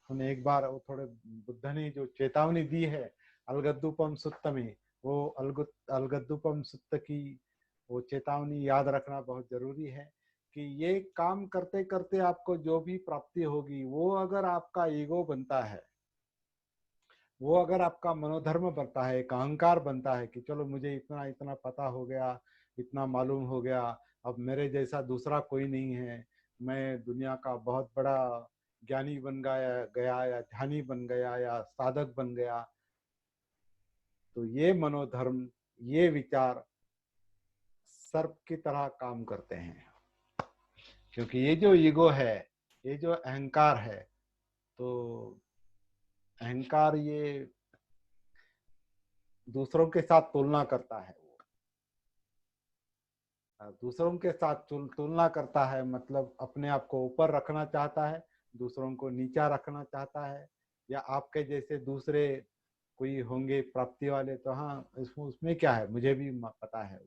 हमने एक बार वो थोड़े बुद्ध ने जो चेतावनी दी है अलगद्दुपम सुत्त में, वो अलगद्दुपम सुत्त की वो चेतावनी याद रखना बहुत जरूरी है कि ये काम करते करते आपको जो भी प्राप्ति होगी वो अगर आपका ईगो बनता है, वो अगर आपका मनोधर्म बनता है, एक अहंकार बनता है कि चलो मुझे इतना इतना पता हो गया, इतना मालूम हो गया, अब मेरे जैसा दूसरा कोई नहीं है, मैं दुनिया का बहुत बड़ा ज्ञानी बन गया या ध्यानी बन गया या साधक बन गया, तो ये मनोधर्म, ये विचार सर्प की तरह काम करते हैं। क्योंकि ये जो ईगो है, ये जो अहंकार है, तो अहंकार ये दूसरों के साथ तुलना करता है। वो दूसरों के साथ तुलना करता है, मतलब अपने आप को ऊपर रखना चाहता है, दूसरों को नीचा रखना चाहता है। या आपके जैसे दूसरे कोई होंगे प्राप्ति वाले तो हाँ उसमें क्या है, मुझे भी पता है।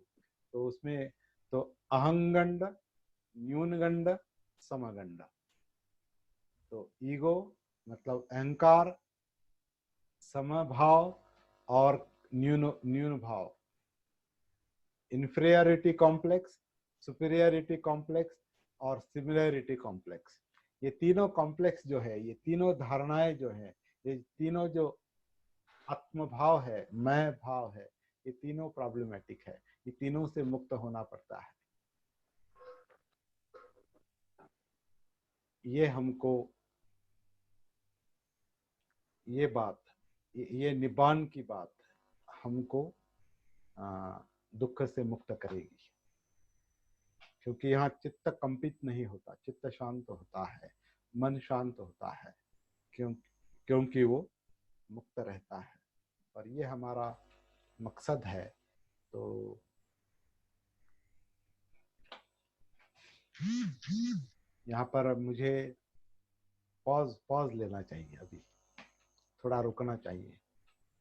तो उसमें तो अहंगंड, न्यूनगंड, समगंड। तो ईगो मतलब अहंकार, समभाव और न्यून भाव, इंफीरियरिटी कॉम्प्लेक्स, सुपीरियरिटी कॉम्प्लेक्स और सिमिलरिटी कॉम्प्लेक्स। ये तीनों कॉम्प्लेक्स जो है, ये तीनों धारणाएं जो है, ये तीनों जो आत्मभाव है, मैं भाव है, ये तीनों प्रॉब्लमेटिक है। ये तीनों से मुक्त होना पड़ता है। ये हमको ये बात, ये निब्बान की बात हमको दुख से मुक्त करेगी। क्योंकि यहाँ चित्त कंपित नहीं होता, चित्त शांत होता है, मन शांत होता है, क्योंकि वो मुक्त रहता है। और ये हमारा मकसद है। तो यहाँ पर मुझे पॉज लेना चाहिए, अभी थोड़ा रुकना चाहिए।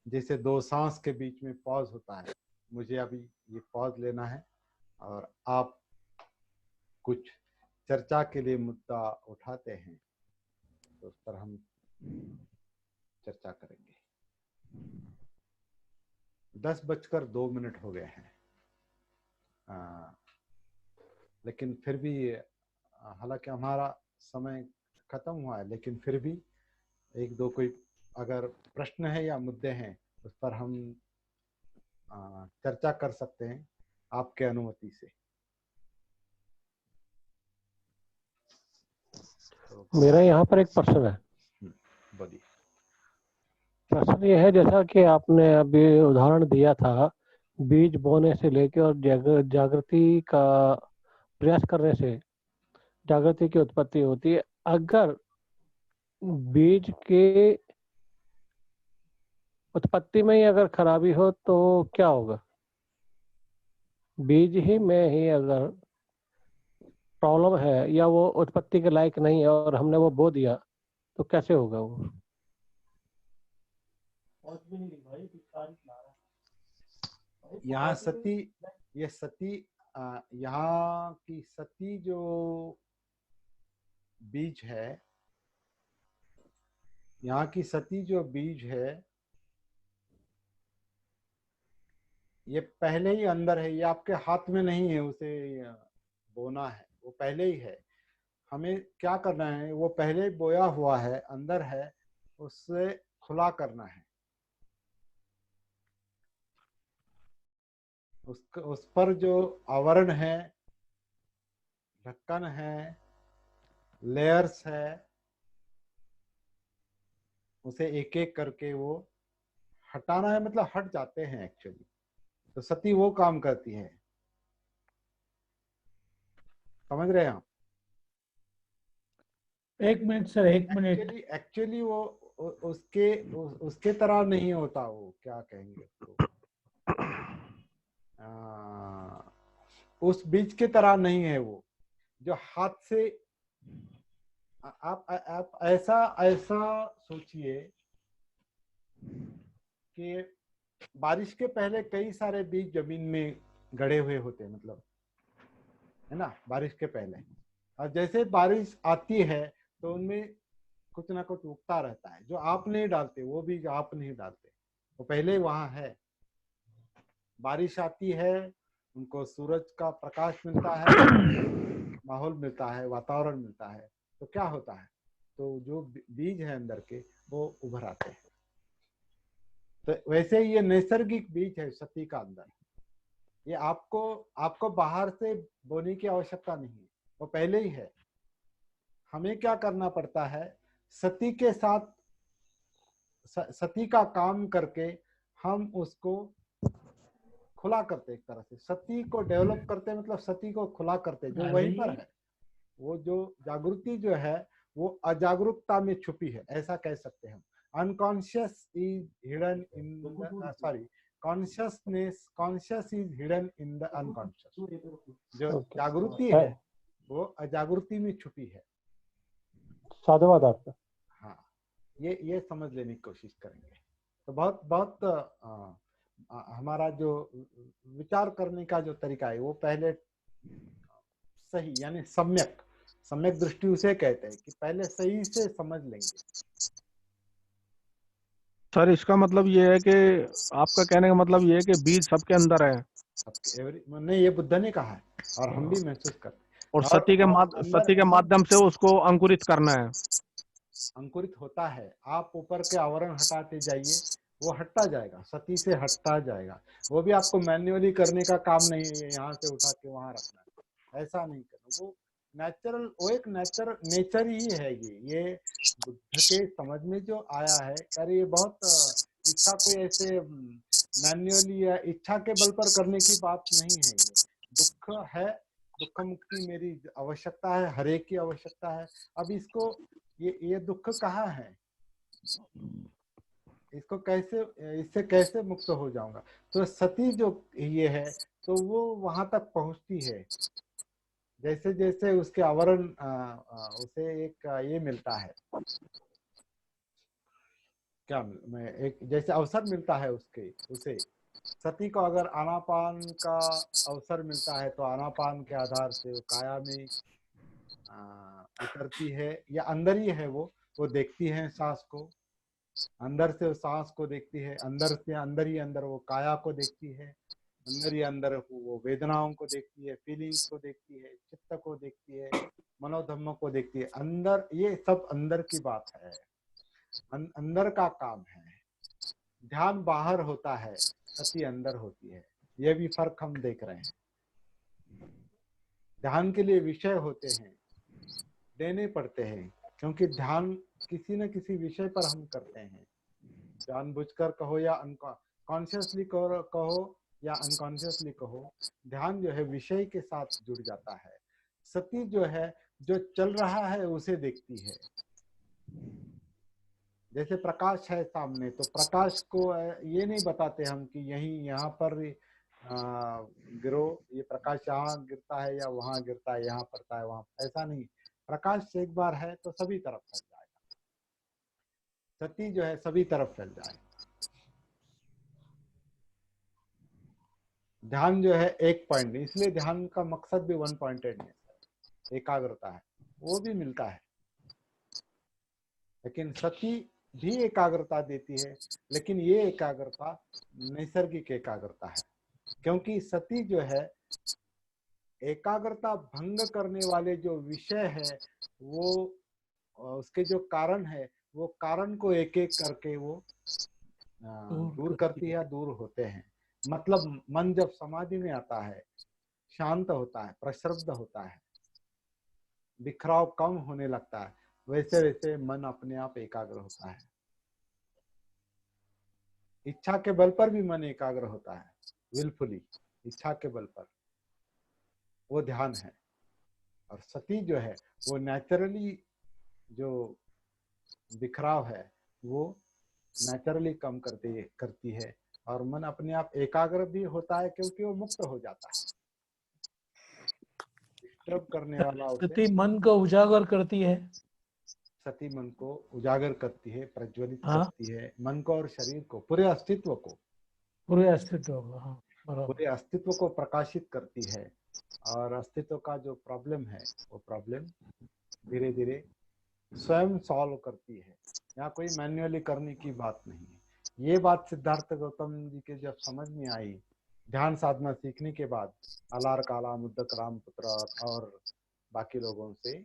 जैसे दो सांस के बीच में पॉज होता है, मुझे अभी ये पॉज लेना है और आप कुछ चर्चा के लिए मुद्दा उठाते हैं तो उस पर हम चर्चा करेंगे। 10:02 हो गए हैं। लेकिन फिर भी हालांकि हमारा समय खत्म हुआ है, लेकिन फिर भी एक दो कोई अगर प्रश्न है या मुद्दे हैं उस पर हम चर्चा कर सकते हैं आपके अनुमति से। तो मेरा यहाँ पर एक प्रश्न है। बोलिए। प्रश्न ये है, जैसा कि आपने अभी उदाहरण दिया था, बीज बोने से लेके और जागृति का प्रयास करने से जागृति की उत्पत्ति होती है। अगर बीज के उत्पत्ति में ही अगर खराबी हो तो क्या होगा? बीज ही में ही अगर प्रॉब्लम है या वो उत्पत्ति के लायक नहीं है और हमने वो बो दिया तो कैसे होगा वो? यहाँ सती, ये सती, यहाँ की सती जो बीज है, यहाँ की सती जो बीज है, ये पहले ही अंदर है, ये आपके हाथ में नहीं है उसे बोना है, वो पहले ही है। हमें क्या करना है, वो पहले बोया हुआ है, अंदर है, उससे खुला करना है। उस पर जो आवरण है, ढक्कन है, लेयर्स है, उसे एक एक करके वो हटाना है, मतलब हट जाते हैं एक्चुअली। तो सती वो काम करती है, समझ रहे हैं आप? एक मिनट सर, एक मिनट। एक्चुअली वो उसके तरह नहीं होता, वो क्या कहेंगे उसको, उस बीज के तरह नहीं है वो जो हाथ से आप ऐसा सोचिए कि बारिश के पहले कई सारे बीज जमीन में गड़े हुए होते हैं, मतलब है ना, बारिश के पहले। और जैसे बारिश आती है तो उनमें कुछ ना कुछ उगता रहता है, जो आप नहीं डालते, वो बीज आप नहीं डालते, वो पहले वहां है। बारिश आती है, उनको सूरज का प्रकाश मिलता है, माहौल मिलता है, वातावरण मिलता है, तो क्या होता है, तो जो बीज है अंदर के वो उभर आते हैं। तो वैसे ही ये नैसर्गिक बीज है सती का अंदर, ये आपको बाहर से बोने की आवश्यकता नहीं है, वो पहले ही है। हमें क्या करना पड़ता है, सती के साथ सती का काम करके हम उसको खुला करते, एक तरह से सती को डेवलप करते, मतलब सती को खुला करते, जो वहीं पर है। वो जो जागृति जो है वो अजागरूकता में छुपी है, ऐसा कह सकते हैं हम। Unconscious is hidden in sorry conscious is hidden in the unconscious. जो जागृति है वो अजागृति में छुपी है। साधुवाद आपका। हाँ, ये समझ लेने की कोशिश करेंगे तो बहुत हमारा जो विचार करने का जो तरीका है वो पहले सही, यानी सम्यक दृष्टि उसे कहते हैं कि पहले सही से समझ लेंगे। सर इसका मतलब ये है कि आपका कहने का मतलब ये है कि बीज सबके अंदर है, नहीं, ये बुद्ध ने कहा है और हम भी महसूस करते हैं। और सती के माध्यम से उसको अंकुरित करना है। अंकुरित होता है, आप ऊपर के आवरण हटाते जाइए, वो हटता जाएगा, सती से हटता जाएगा। वो भी आपको मैन्युअली करने का काम नहीं है, यहाँ से उठा के वहां रखना है, ऐसा नहीं करना। वो नेचुरल, वो एक नेचर ही है। ये बुद्ध के समझ में जो आया है, अरे ये बहुत इसका कोई ऐसे मैन्युअली या इच्छा के बल पर करने की बात नहीं है। ये दुख है, दुख मुक्ति मेरी आवश्यकता है, हर एक की आवश्यकता है। अब इसको ये दुख कहाँ है, इसको कैसे, इससे कैसे मुक्त हो जाऊंगा? तो सती जो ये है तो वो वहां तक पहुंचती है, जैसे जैसे उसके आवरण उसे एक ये मिलता है, क्या मैं एक जैसे अवसर मिलता है उसे सती को अगर आनापान का अवसर मिलता है तो आनापान के आधार से वो काया में उतरती है, या अंदर ही है वो देखती है सांस को, अंदर से सांस को देखती है, अंदर से अंदर ही अंदर वो काया को देखती है, अंदर ही अंदर वो वेदनाओं को देखती है, फीलिंग्स को देखती है, चित्त को देखती है, मनोधर्म को देखती है। अंदर, ये सब अंदर की बात है, अंदर का काम है। ध्यान बाहर होता है, सती अंदर होती है। ये भी फर्क हम देख रहे हैं। ध्यान के लिए विषय होते हैं, देने पड़ते हैं, क्योंकि ध्यान किसी न किसी विषय पर हम करते हैं, जानबूझकर कहो या कॉन्शियसली कहो या अनकॉन्शियसली कहो। ध्यान जो है विषय के साथ जुड़ जाता है। सती जो है, जो चल रहा है उसे देखती है। जैसे प्रकाश है सामने, तो प्रकाश को ये नहीं बताते हम कि यहाँ पर गिरो, ये प्रकाश यहाँ गिरता है या वहां गिरता है, यहाँ पड़ता है वहां, ऐसा नहीं। प्रकाश एक बार है तो सभी तरफ फैल जाएगा। सती जो है सभी तरफ फैल जाएगा। ध्यान जो है एक पॉइंट, इसलिए ध्यान का मकसद भी वन पॉइंटेडनेस है, एकाग्रता है, वो भी मिलता है। लेकिन सती भी एकाग्रता देती है, लेकिन ये एकाग्रता नैसर्गिक एकाग्रता है, क्योंकि सती जो है एकाग्रता भंग करने वाले जो विषय है, वो उसके जो कारण है, वो कारण को एक एक करके वो दूर करती है, दूर होते हैं। मतलब मन जब समाधि में आता है, शांत होता है, प्रशब्द होता है, बिखराव कम होने लगता है, वैसे वैसे मन अपने आप एकाग्र होता है। इच्छा के बल पर भी मन एकाग्र होता है, विलफुली, इच्छा के बल पर, वो ध्यान है। और सती जो है वो नेचुरली जो बिखराव है वो नेचुरली कम करती है, और मन अपने आप एकाग्र भी होता है, क्योंकि वो मुक्त हो जाता है। डिस्टर्ब करने वाला सती मन को उजागर करती है। सती मन को उजागर करती है, प्रज्वलित हाँ, करती है, मन को और शरीर को, पूरे अस्तित्व को, पूरे अस्तित्व को, हाँ बराबर। पूरे अस्तित्व को प्रकाशित करती है। और अस्तित्व का जो प्रॉब्लम है, वो प्रॉब्लम धीरे धीरे स्वयं सॉल्व करती है। यहाँ कोई मैन्युअली करने की बात नहीं है। ये बात सिद्धार्थ गौतम जी के जब समझ में आई, ध्यान साधना सीखने के बाद, अलार काला, मुद्दक रामपुत्र और बाकी लोगों से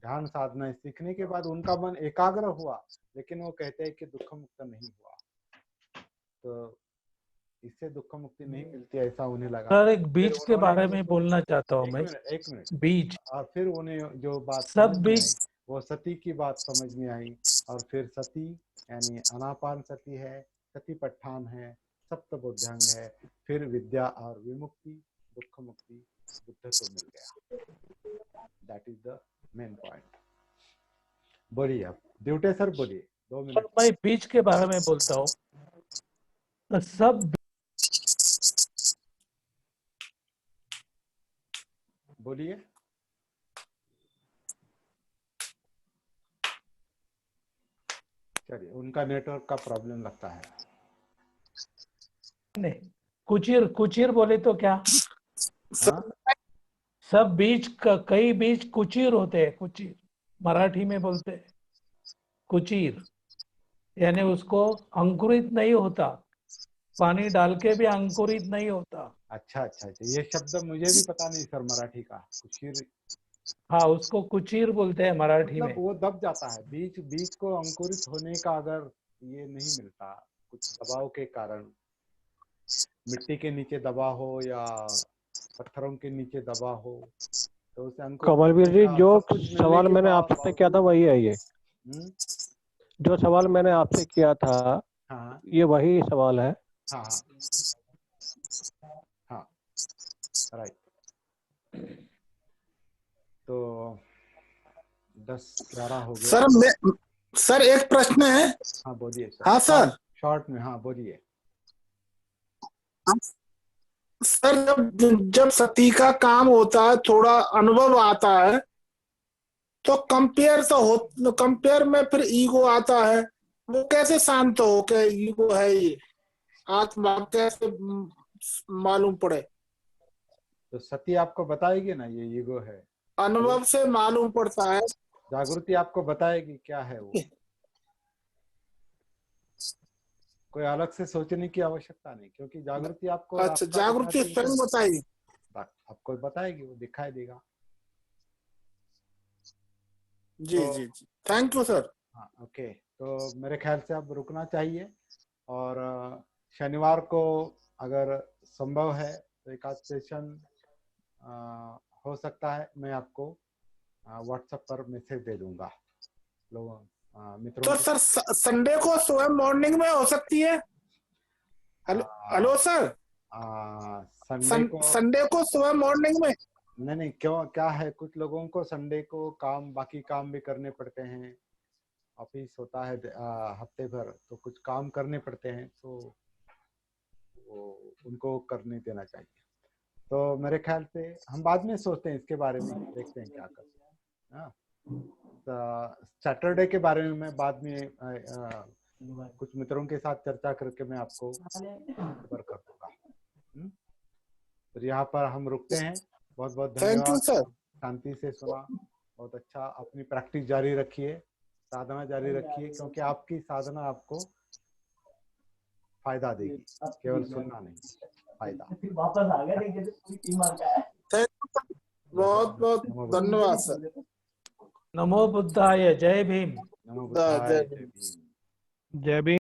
ध्यान साधना सीखने के बाद उनका मन एकाग्र हुआ, लेकिन वो कहते हैं कि दुख मुक्त नहीं हुआ। तो इससे दुख मुक्ति नहीं मिलती, ऐसा उन्हें लगा। सर, एक बीज के बारे में बोलना चाहता हूँ मैं। एक मिनट। बीज, और फिर उन्हें जो बात सब समझ में आई, बीज, वो सती की बात समझ में आई। और फिर सती यानी अनापान सती है, सतीपट्ठान है, सप्तबोध्यांग है, फिर विद्या और विमुक्ति, दुख मुक्ति, बुद्ध को मिल गया। That is the main point. बोलिए आप ड्यूटे सर, बोलिए 2 मिनट। मैं बीज के बारे में बोलता हूँ। तो सब बोलिए। चलिए, उनका नेटवर्क का प्रॉब्लम लगता है। नहीं, कुचीर बोले तो क्या? हाँ? सब बीज का, कई बीज कुचीर होते हैं। कुचीर मराठी में बोलते हैं कुचीर, यानी उसको अंकुरित नहीं होता, पानी डाल के भी अंकुरित नहीं होता। अच्छा, ये शब्द मुझे भी पता नहीं सर, मराठी का कुचीर। हाँ, उसको कुचीर बोलते हैं मराठी मतलब में। वो दब जाता है, बीज को अंकुरित होने का अगर ये नहीं मिलता, कुछ दबाव के कारण, मिट्टी के नीचे दबा हो या पत्थरों के नीचे दबा हो, तो उसे अंकुरित कमलवीर होने जी, का जो सब कुछ मिलने सवाल के मैंने आपसे किया था वही है ये। जो सवाल मैंने आपसे किया था, हाँ ये वही सवाल है। हाँ हाँ, राइट। तो 10-11 हो गया। सर एक प्रश्न है। हाँ बोलिए सर। हाँ सर, शॉर्ट में, हाँ बोलिए। सर जब सती का काम होता है, थोड़ा अनुभव आता है, तो कंपेयर में फिर ईगो आता है। वो कैसे शांत हो के ईगो है ये आत्मा कैसे मालूम पड़े? तो सती आपको बताएगी ना ये ईगो है, अनुभव से मालूम पड़ता है। जागृति आपको बताएगी क्या है वो। कोई अलग से सोचने की आवश्यकता नहीं, क्योंकि जागृति आपको अच्छा, रास्ता जागृति दिखाती है, स्वयं बताइए। आपको बताएगी, वो दिखाई देगा। जी तो जी जी, थैंक यू सर। हाँ, ओके। तो मेरे ख्याल से अब रुकना चाहिए, और शनिवार को अगर संभव है तो एक आध सेशन हो सकता है, मैं आपको व्हाट्सएप पर मैसेज दे दूंगा लोगों मित्रों तो के। सर संडे को सुबह मॉर्निंग में हो सकती है? हेलो सर, संडे को सुबह मॉर्निंग में? नहीं, क्यों, क्या है, कुछ लोगों को संडे को बाकी काम भी करने पड़ते हैं, ऑफिस होता है हफ्ते भर, तो कुछ काम करने पड़ते हैं, तो वो उनको करने देना चाहिए। तो मेरे ख्याल से हम बाद में सोचते हैं इसके बारे में, देखते हैं क्या करते हैं। सैटरडे के बारे में मैं बाद में कुछ मित्रों के साथ चर्चा करके मैं आपको खबर कर दूंगा। तो यहाँ पर हम रुकते हैं। बहुत बहुत थैंक यू धन्यवाद, सर। शांति से सुना, बहुत अच्छा। अपनी प्रैक्टिस जारी रखिए, साधना जारी रखिए, क्योंकि आपकी साधना आपको फायदा देगी, केवल सुनना नहीं, फायदा। वापस आ गया, देखिए पूरी टीम आ गया है। बहुत बहुत धन्यवाद सर। नमो बुद्धाय, जय भीम। नमो बुद्धाय, जय भीम। जय भीम।